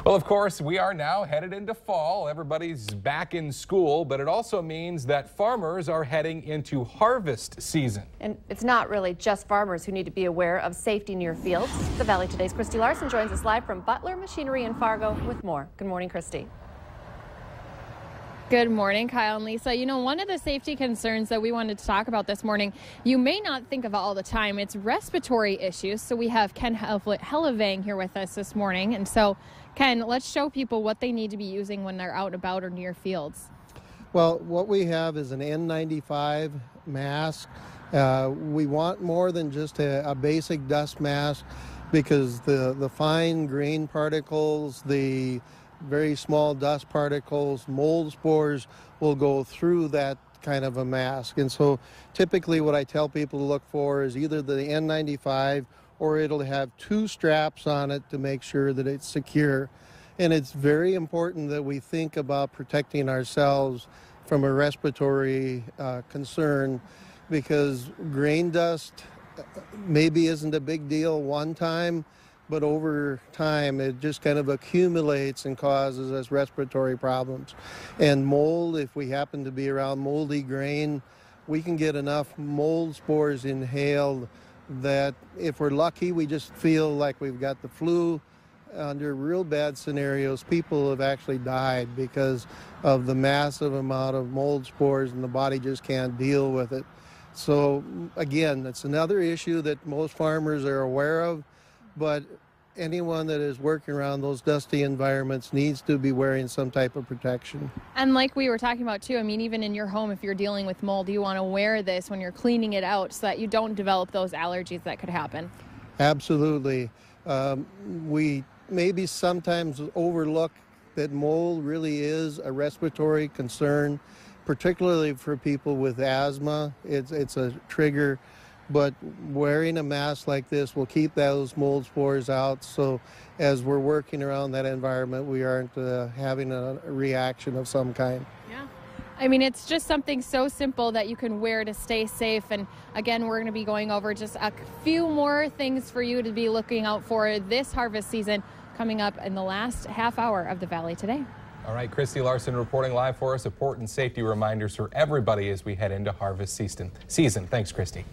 Well, of course, we are now headed into fall. Everybody's back in school, but it also means that farmers are heading into harvest season. And it's not really just farmers who need to be aware of safety near fields. The Valley Today's Christy Larson joins us live from Butler Machinery in Fargo with more. Good morning, Christy. Good morning, Kyle and Lisa. You know, one of the safety concerns that we wanted to talk about this morning, you may not think of it all the time, it's respiratory issues. So we have Ken Hellevang here with us this morning. And so, Ken, let's show people what they need to be using when they're out and about or near fields. Well, what we have is an N95 mask. We want more than just a basic dust mask because the fine grain particles, the very small dust particles, mold spores will go through that kind of a mask. And so typically what I tell people to look for is either the N95 or it'll have two straps on it to make sure that it's secure. And it's very important that we think about protecting ourselves from a respiratory concern, because grain dust maybe isn't a big deal one time, but over time it just kind of accumulates and causes us respiratory problems. And mold, if we happen to be around moldy grain, we can get enough mold spores inhaled that if we're lucky, we just feel like we've got the flu. Under real bad scenarios, people have actually died because of the massive amount of mold spores and the body just can't deal with it. So again, it's another issue that most farmers are aware of, but anyone that is working around those dusty environments needs to be wearing some type of protection. And like we were talking about too, I mean, even in your home, if you're dealing with mold, you want to wear this when you're cleaning it out so that you don't develop those allergies that could happen. Absolutely. We maybe sometimes overlook that mold really is a respiratory concern, particularly for people with asthma. It's a trigger. But wearing a mask like this will keep those mold spores out, so as we're working around that environment, we aren't having a reaction of some kind. Yeah. I mean, it's just something so simple that you can wear to stay safe. And again, we're going to be going over just a few more things for you to be looking out for this harvest season coming up in the last half hour of the Valley Today. All right, Christy Larson reporting live for us. Important safety reminders for everybody as we head into harvest season. Thanks, Christy.